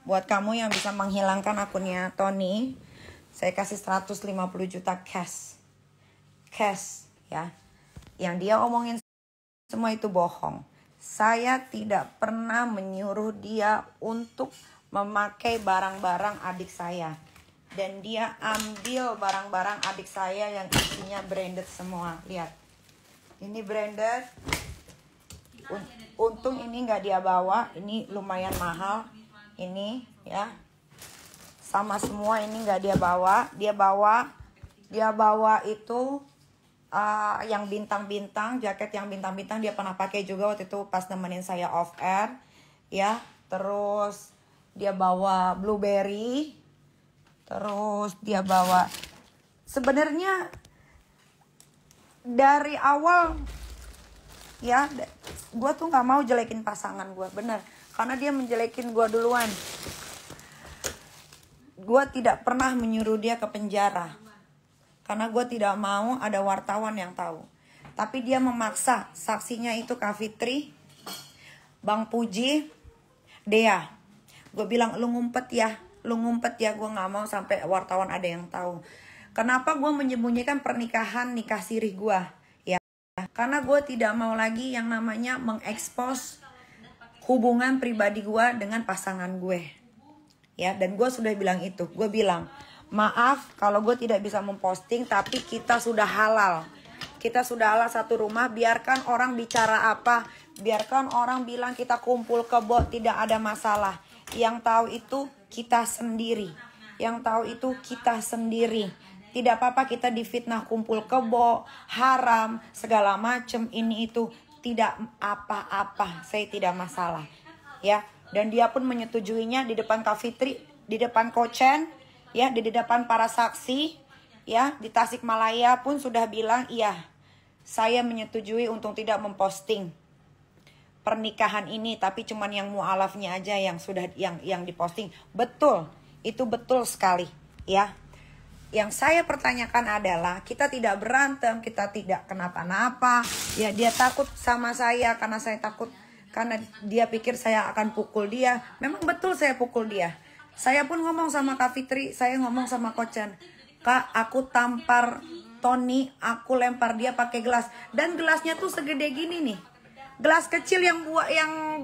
Buat kamu yang bisa menghilangkan akunnya Tony, saya kasih 150 juta cash. Cash ya. Yang dia omongin semua itu bohong. Saya tidak pernah menyuruh dia untuk memakai barang-barang adik saya. Dan dia ambil barang-barang adik saya yang isinya branded semua. Lihat. Ini branded. Untung ini nggak dia bawa. Ini lumayan mahal. Ini ya. Sama semua ini nggak dia bawa. Dia bawa itu yang bintang-bintang, jaket yang bintang-bintang dia pernah pakai juga waktu itu pas nemenin saya off air ya. Terus dia bawa blueberry, terus dia bawa, sebenarnya dari awal ya gue tuh nggak mau jelekin pasangan gue, bener, karena dia menjelekin gue duluan. Gue tidak pernah menyuruh dia ke penjara karena gue tidak mau ada wartawan yang tahu. Tapi dia memaksa, saksinya itu Kak Fitri, Bang Puji, Dea. Gue bilang lu ngumpet ya, gue gak mau sampai wartawan ada yang tahu. Kenapa gue menyembunyikan pernikahan nikah sirih gue? Ya, karena gue tidak mau lagi yang namanya mengekspos hubungan pribadi gue dengan pasangan gue. Ya, dan gue sudah bilang itu, gue bilang, maaf kalau gue tidak bisa memposting, tapi kita sudah halal. Kita sudah halal satu rumah, biarkan orang bicara apa, biarkan orang bilang kita kumpul kebo, tidak ada masalah. Yang tahu itu kita sendiri. Yang tahu itu kita sendiri. Tidak apa-apa kita difitnah kumpul kebo, haram, segala macem ini itu. Tidak apa-apa, saya tidak masalah. Ya, dan dia pun menyetujuinya di depan Kak Fitri, di depan Kochen, ya, di depan para saksi, ya, di Tasikmalaya pun sudah bilang, iya, saya menyetujui untuk tidak memposting pernikahan ini, tapi cuman yang mualafnya aja yang sudah yang diposting. Betul, itu betul sekali, ya. Yang saya pertanyakan adalah, kita tidak berantem, kita tidak kenapa-napa, ya, dia takut sama saya karena saya takut, karena dia pikir saya akan pukul dia. Memang betul saya pukul dia. Saya pun ngomong sama Kak Fitri, saya ngomong sama Kochen, Kak, aku tampar Tony, aku lempar dia pakai gelas, dan gelasnya tuh segede gini nih, gelas kecil yang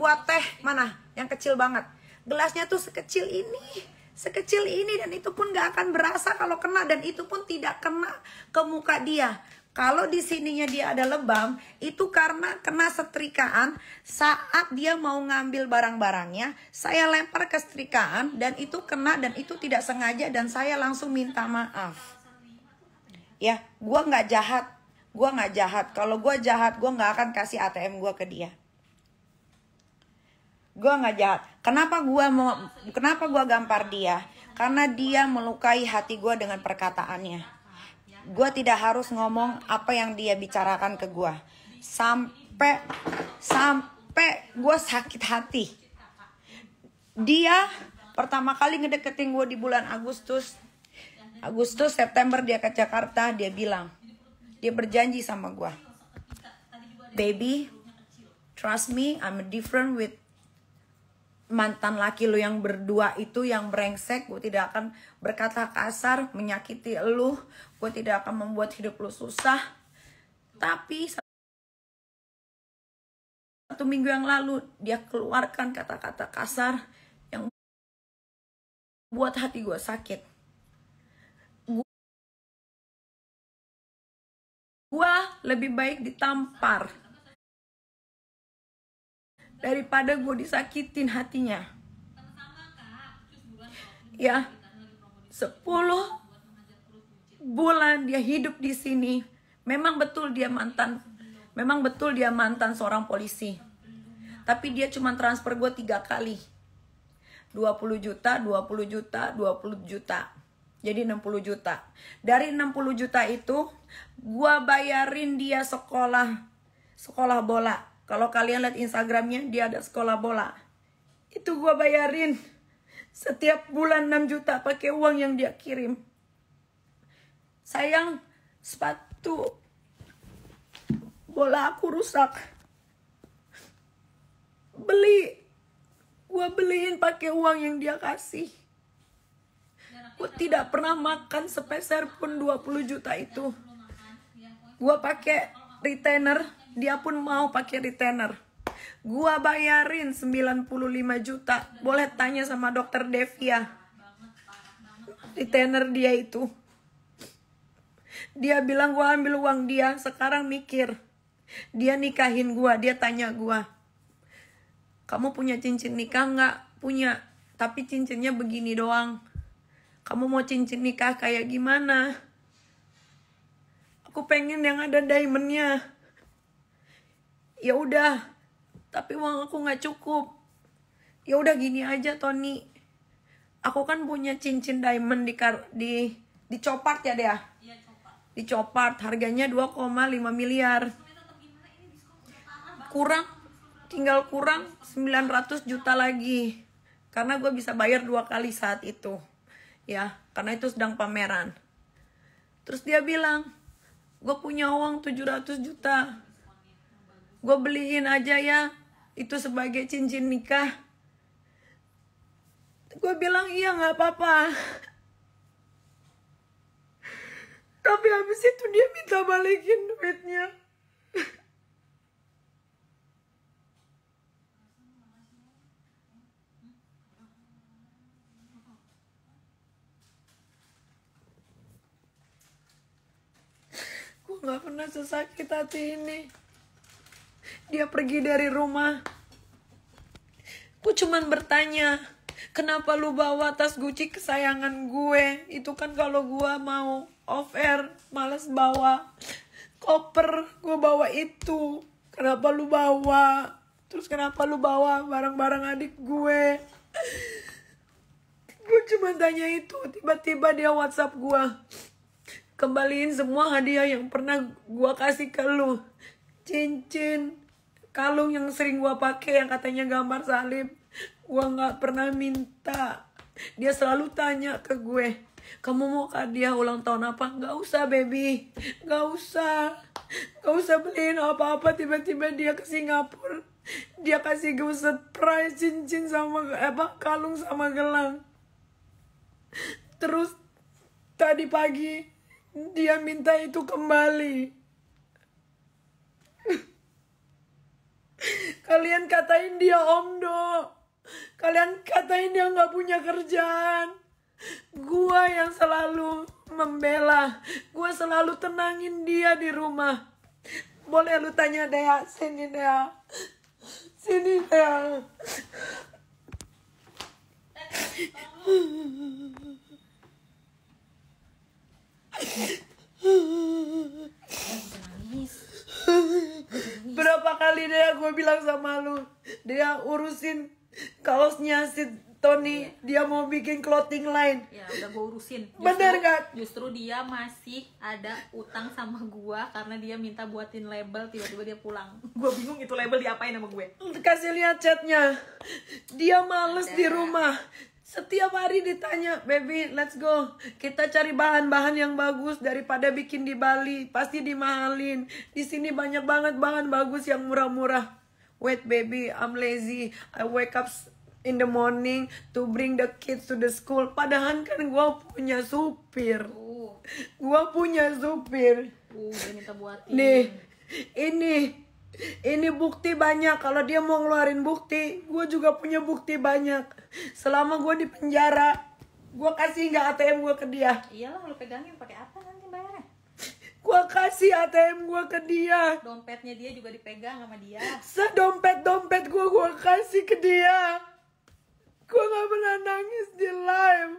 buat teh mana, yang kecil banget, gelasnya tuh sekecil ini, dan itu pun gak akan berasa kalau kena, dan itu pun tidak kena ke muka dia. Kalau di sininya dia ada lebam, itu karena kena setrikaan saat dia mau ngambil barang-barangnya. Saya lempar ke setrikaan dan itu kena, dan itu tidak sengaja, dan saya langsung minta maaf. Ya, gue nggak jahat. Kalau gue jahat, gue nggak akan kasih ATM gue ke dia. Gue nggak jahat. Kenapa gue gampar dia? Karena dia melukai hati gue dengan perkataannya. Gue tidak harus ngomong apa yang dia bicarakan ke gue. Sampai gue sakit hati. Dia pertama kali ngedeketin gue di bulan Agustus, September dia ke Jakarta. Dia bilang, dia berjanji sama gue, baby, trust me, I'm different with mantan laki lu yang berdua itu, yang brengsek. Gue tidak akan berkata kasar, menyakiti lu. Gue tidak akan membuat hidup lu susah. Tapi 1 minggu yang lalu dia keluarkan kata-kata kasar yang buat hati gue sakit. Gue lebih baik ditampar daripada gue disakitin hatinya. Ya, 10 bulan dia hidup di sini. Memang betul dia mantan seorang polisi. Tapi dia cuma transfer gue 3 kali. 20 juta. Jadi 60 juta. Dari 60 juta itu, gue bayarin dia sekolah bola. Kalau kalian lihat Instagramnya, dia ada sekolah bola. Itu gue bayarin setiap bulan 6 juta pakai uang yang dia kirim. Sayang, sepatu bola aku rusak. Gue beliin pakai uang yang dia kasih. Gue tidak pernah makan sepeser pun 20 juta itu. Gue pakai retainer, dia pun mau pakai retainer. Gue bayarin 95 juta. Boleh tanya sama dokter Devia. Retainer dia itu. Dia bilang gue ambil uang dia. Sekarang mikir. Dia nikahin gue. Dia tanya gue, kamu punya cincin nikah nggak? Punya. Tapi cincinnya begini doang. Kamu mau cincin nikah kayak gimana? Aku pengen yang ada diamondnya. Ya udah. Tapi uang aku nggak cukup. Ya udah gini aja Tony. Aku kan punya cincin diamond di Copart ya dia. Di Copart harganya 2,5 miliar. Tinggal kurang 900 juta lagi. Karena gue bisa bayar 2 kali saat itu. Ya, karena itu sedang pameran. Terus dia bilang, gue punya uang 700 juta. Gue beliin aja ya. Itu sebagai cincin nikah. Gue bilang iya gak apa-apa. Tapi habis itu dia minta balikin duitnya. Gue gak pernah sesakit hati ini. Dia pergi dari rumah. Gue cuman bertanya, kenapa lu bawa tas Gucci kesayangan gue? Itu kan kalau gue mau off air, males bawa koper, gue bawa itu. Kenapa lu bawa? Terus kenapa lu bawa barang-barang adik gue? Gue cuma tanya itu. Tiba-tiba dia WhatsApp gue, kembaliin semua hadiah yang pernah gue kasih ke lu. Cincin, kalung yang sering gue pakai yang katanya gambar salib, gue nggak pernah minta. Dia selalu tanya ke gue, kamu mau hadiah ulang tahun apa? Gak usah baby, gak usah beliin apa-apa. Tiba-tiba dia ke Singapura, dia kasih gue surprise cincin sama kalung sama gelang. Terus tadi pagi dia minta itu kembali. Kalian katain dia omdo. Kalian katain dia gak punya kerjaan. Gua yang selalu membela. Gua selalu tenangin dia di rumah. Boleh lu tanya Dea. Sini Dea. Sini Dea. Berapa kali Dea gue bilang sama lu, Dea urusin kaosnya si Tony, dia mau bikin clothing line. Ya udah gue urusin. Bener gak? Justru dia masih ada utang sama gue karena dia minta buatin label, tiba-tiba dia pulang. Gue bingung itu label diapain sama gue. Kasih lihat chatnya. Dia males di rumah. Setiap hari ditanya, baby let's go. Kita cari bahan-bahan yang bagus daripada bikin di Bali. Pasti dimahalin. Di sini banyak banget bahan bagus yang murah-murah. Wait baby, I'm lazy. I wake up in the morning to bring the kids to the school. Padahal kan gue punya supir. Gue punya supir. Dia minta buatin. Nih, ini bukti banyak. Kalau dia mau ngeluarin bukti, gue juga punya bukti banyak. Selama gue di penjara, gue kasih nggak ATM gue ke dia. Iyalah, lu pegangin pakai apa nanti bayarnya? Gue kasih ATM gue ke dia. Dompetnya dia juga dipegang sama dia. Sedompet gue kasih ke dia. Gue nggak pernah nangis di live.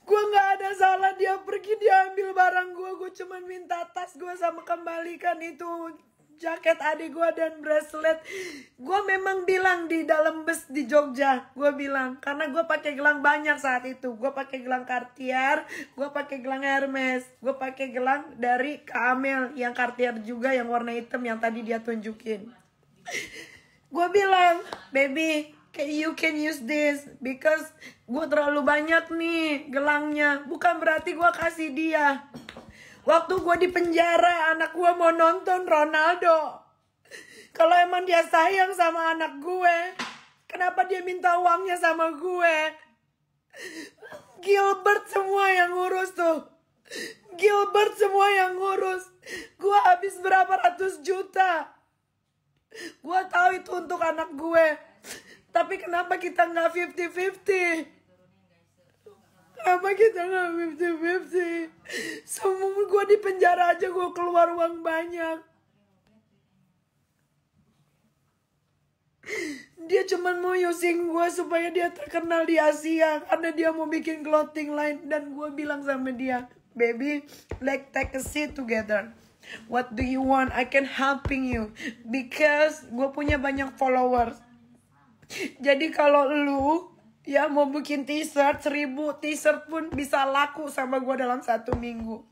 Gue nggak ada salah, dia pergi, dia ambil barang gue cuma minta tas gue sama kembalikan itu jaket adik gue dan bracelet. Gue memang bilang di dalam bus di Jogja, gue bilang karena gue pakai gelang banyak saat itu. Gue pakai gelang Cartier, gue pakai gelang Hermes, gue pakai gelang dari Kak Amel yang Cartier juga yang warna hitam yang tadi dia tunjukin. Gue bilang, baby, you can use this because gue terlalu banyak nih gelangnya. Bukan berarti gue kasih dia. Waktu gue di penjara, anak gue mau nonton Ronaldo. Kalau emang dia sayang sama anak gue, kenapa kenapa dia minta uangnya sama gue. Gilbert semua yang ngurus tuh. Gilbert semua yang ngurus. Gue habis berapa ratus juta. Gue tahu itu untuk anak gue. Tapi kenapa kita nggak 50-50? Kenapa kita nggak 50-50? Semua gue di penjara aja gue keluar uang banyak. Dia cuman mau using gue supaya dia terkenal di Asia. Karena dia mau bikin clothing line. Dan gue bilang sama dia, baby, let's take a seat together. What do you want? I can helping you. Because gue punya banyak followers. Jadi kalau lu ya mau bikin t-shirt, 1000 t-shirt pun bisa laku sama gue dalam 1 minggu.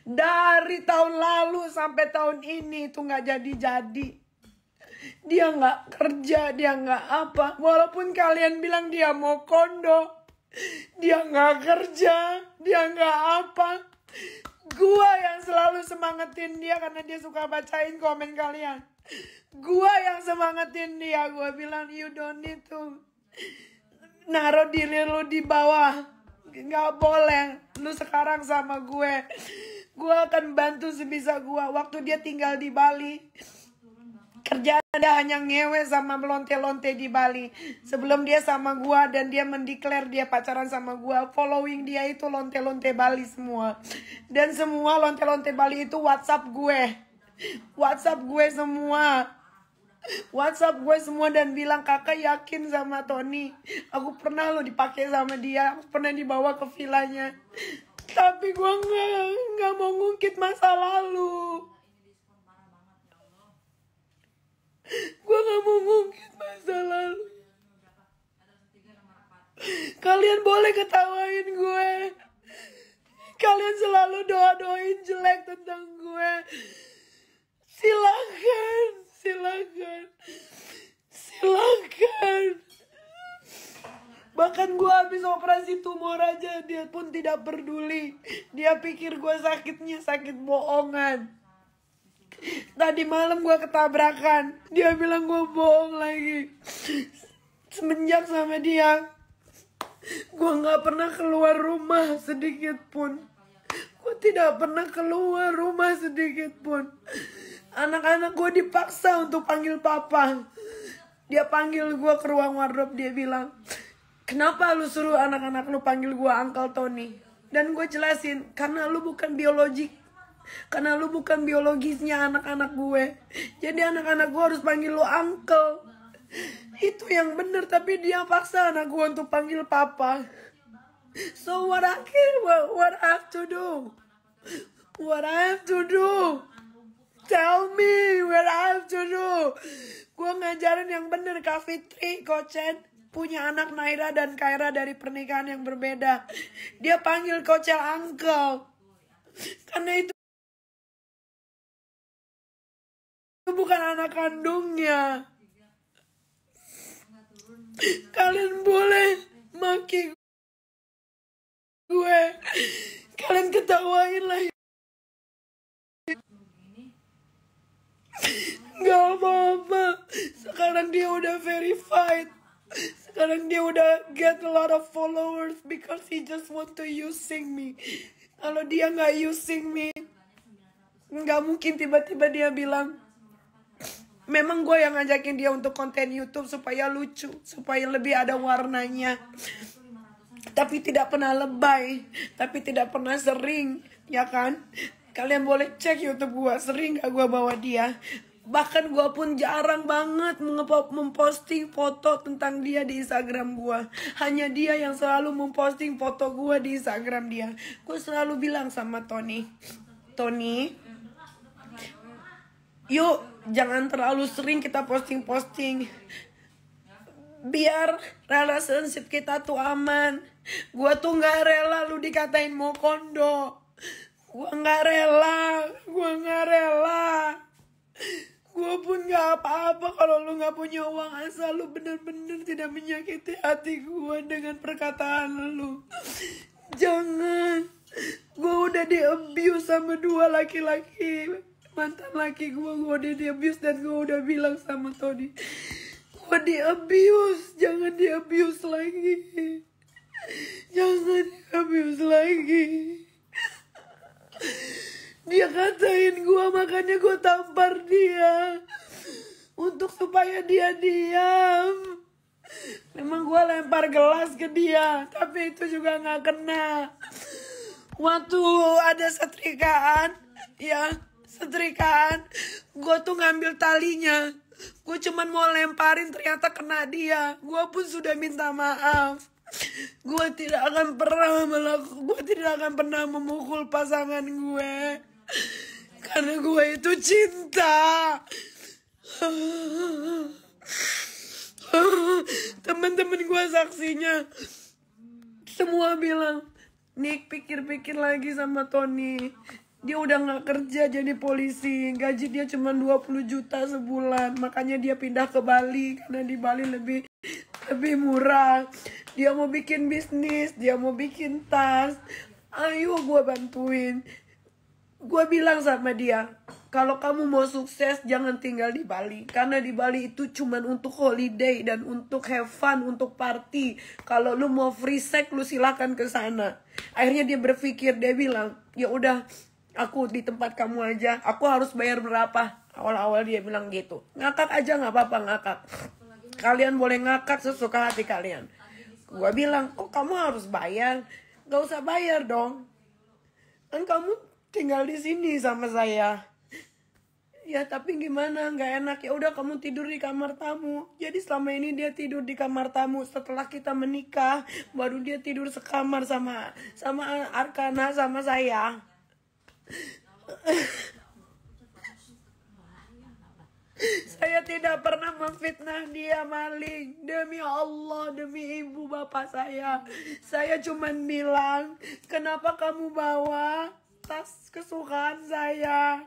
Dari tahun lalu sampai tahun ini tuh gak jadi-jadi. Dia gak kerja, dia gak apa. Walaupun kalian bilang dia mau kondo, dia gak kerja, dia gak apa. Gua yang selalu semangatin dia karena dia suka bacain komen kalian. Gua yang semangatin dia. Gua bilang, you don't need to naruh diri lu di bawah. Gak boleh. Lu sekarang sama gue. Gue akan bantu sebisa gue. Waktu dia tinggal di Bali, kerjaan dia hanya ngewe sama melonte-lonte di Bali. Sebelum dia sama gue dan dia mendeklar dia pacaran sama gue, following dia itu lonte-lonte Bali semua. Dan semua lonte-lonte Bali itu WhatsApp gue. WhatsApp gue semua. WhatsApp gue semua dan bilang, kakak yakin sama Tony. Aku pernah lo dipakai sama dia. Aku pernah dibawa ke villanya. Tapi gue nggak mau ngungkit masa lalu. Gue gak mau ngungkit masa lalu. Kalian boleh ketawain gue. Kalian selalu doa-doain jelek tentang gue. Silakan. Bahkan gue habis operasi tumor aja, dia pun tidak peduli. Dia pikir gue sakitnya sakit bohongan. Tadi malam gue ketabrakan. Dia bilang gue bohong lagi. Semenjak sama dia, gue gak pernah keluar rumah sedikit pun. Gue tidak pernah keluar rumah sedikit pun. Anak-anak gue dipaksa untuk panggil papa. Dia panggil gue ke ruang wardrobe. Dia bilang, kenapa lu suruh anak-anak lu panggil gue Uncle Tony? Dan gue jelasin, karena lu bukan biologik. Karena lu bukan biologisnya anak-anak gue. Jadi anak-anak gue harus panggil lu uncle. Itu yang bener. Tapi dia paksa anak gue untuk panggil papa. So what I have to do? What I have to do? Tell me what I have to do. Gue ngajarin yang bener. Kak Fitri, Kocen punya anak Naira dan Kaira dari pernikahan yang berbeda. Dia panggil Kocel uncle. Karena itu bukan anak kandungnya. Kalian boleh maki gue. Kalian ketawain lah. Gak apa-apa. Sekarang dia udah verified. Sekarang dia udah get a lot of followers because he just want to using me. Kalau dia gak using me, gak mungkin tiba-tiba dia bilang, memang gue yang ngajakin dia untuk konten YouTube supaya lucu, supaya lebih ada warnanya. Tapi tidak pernah lebay, tapi tidak pernah sering, ya kan? Kalian boleh cek YouTube gue, sering gak gue bawa dia. Bahkan gue pun jarang banget memposting foto tentang dia di Instagram gue. Hanya dia yang selalu memposting foto gue di Instagram dia. Gue selalu bilang sama Tony, yuk jangan terlalu sering kita posting-posting. Biar relationship kita tuh aman. Gue tuh gak rela lu dikatain mau kondo. Gue gak rela. Gue pun gak apa-apa kalau lu gak punya uang. Asal lu bener-bener tidak menyakiti hati gue dengan perkataan lu. Jangan. Gue udah di-abuse sama 2 laki-laki. Mantan laki gue udah di-abuse. Dan gue udah bilang sama Tony, gue di-abuse. Jangan Jangan di abuse lagi. Jangan di abuse lagi. Dia katain gue, makanya gue tampar dia untuk supaya dia diam. Memang gue lempar gelas ke dia, tapi itu juga gak kena. Waktu ada setrikaan, gue tuh ngambil talinya. Gue cuman mau lemparin, ternyata kena dia. Gue pun sudah minta maaf. Gue tidak akan pernah memukul pasangan gue, karena gue itu cinta. Teman-teman gue saksinya semua bilang, Nick pikir-pikir lagi sama Tony. Dia udah gak kerja jadi polisi, gaji dia cuma 20 juta sebulan. Makanya dia pindah ke Bali, karena di Bali lebih murah. Dia mau bikin bisnis, dia mau bikin tas. Ayo gue bantuin. Gue bilang sama dia, kalau kamu mau sukses jangan tinggal di Bali. Karena di Bali itu cuman untuk holiday dan untuk have fun, untuk party. Kalau lu mau free sex, lu silakan ke sana. Akhirnya dia berpikir, dia bilang, ya udah, aku di tempat kamu aja. Aku harus bayar berapa? Awal-awal dia bilang gitu. Ngakak aja nggak apa-apa, ngakak. Kalian boleh ngakak sesuka hati kalian. Gue bilang, kok kamu harus bayar? Gak usah bayar dong. Kan kamu tinggal di sini sama saya. Ya tapi gimana, nggak enak. Ya udah, kamu tidur di kamar tamu. Jadi selama ini dia tidur di kamar tamu. Setelah kita menikah, baru dia tidur sekamar sama Arkana, sama saya. Saya tidak pernah memfitnah dia, maling. Demi Allah, demi ibu bapak saya. Saya cuman bilang, kenapa kamu bawa tas kesukaan saya?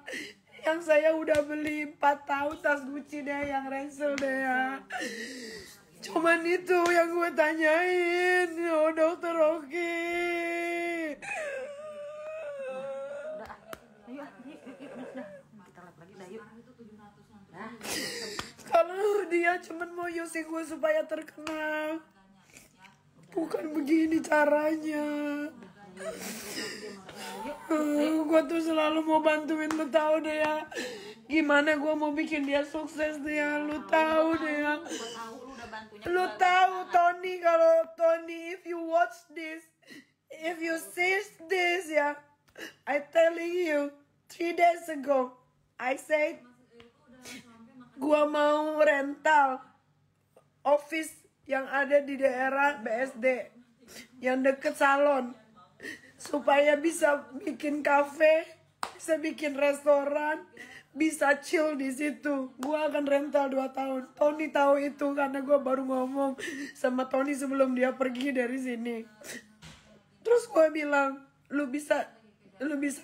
Yang saya udah beli 4 tahun, tas Gucci deh, yang Ransel deh ya. Cuman itu yang gue tanyain. Oh, Dokter Oki. Kalau dia cuman mau using gue supaya terkenal, bukan begini caranya. Gue tuh selalu mau bantuin, lu tahu deh ya. Gimana gue mau bikin dia sukses deh ya, lu tahu deh ya. Lu tahu Tony, kalau Tony, if you watch this, if you see this ya, I telling you, 3 days ago, I said, gua mau rental office yang ada di daerah BSD, yang deket salon, supaya bisa bikin cafe, bisa bikin restoran, bisa chill di situ. Gua akan rental 2 tahun. Tony tahu itu karena gua baru ngomong sama Tony sebelum dia pergi dari sini. Terus gua bilang, lu bisa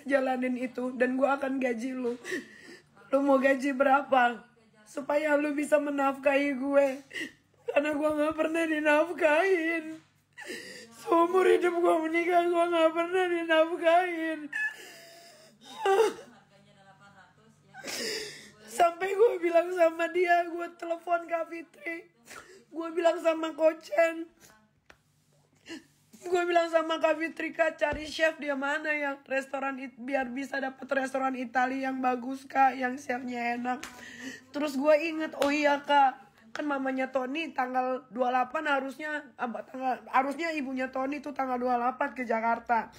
jalanin itu dan gua akan gaji lu. Lu mau gaji berapa? Supaya lu bisa menafkahi gue. Karena gue gak pernah dinafkahin. Seumur hidup gue menikah, gue gak pernah dinafkahin. Sampai gue bilang sama dia, gue telepon Kak Fitri. Gue bilang sama Kochen. Gue bilang sama Kak Fitri, Kak, cari chef dia mana yang restoran, biar bisa dapet restoran Italia yang bagus, Kak, yang chefnya enak. Terus gue inget, oh iya Kak, kan mamanya Tony tanggal 28 harusnya ibunya Tony tuh tanggal 28 ke Jakarta.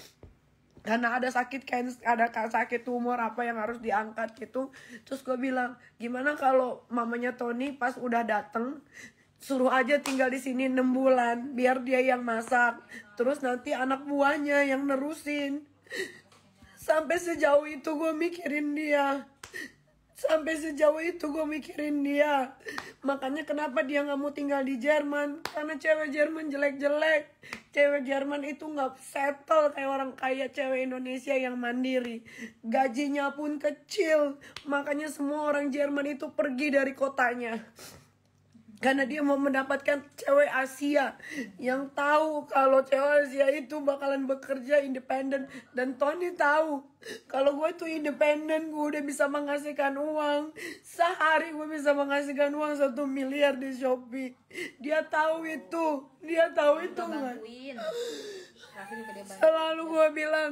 Karena ada sakit tumor apa yang harus diangkat gitu. Terus gue bilang, gimana kalau mamanya Tony pas udah dateng, suruh aja tinggal di sini 6 bulan, biar dia yang masak. Terus nanti anak buahnya yang nerusin. Sampai sejauh itu gue mikirin dia. Makanya kenapa dia gak mau tinggal di Jerman. Karena cewek Jerman jelek-jelek. Cewek Jerman itu gak settle kayak orang kaya cewek Indonesia yang mandiri. Gajinya pun kecil. Makanya semua orang Jerman itu pergi dari kotanya. Karena dia mau mendapatkan cewek Asia yang tahu kalau cewek Asia itu bakalan bekerja independen. Dan Tony tahu kalau gue tuh independen, gue udah bisa menghasilkan uang. Sehari gue bisa menghasilkan uang 1 miliar di Shopee. Dia tahu itu. Dia tahu itu nggak? bantuin. Terakhir juga dia bantu. Selalu gue bilang,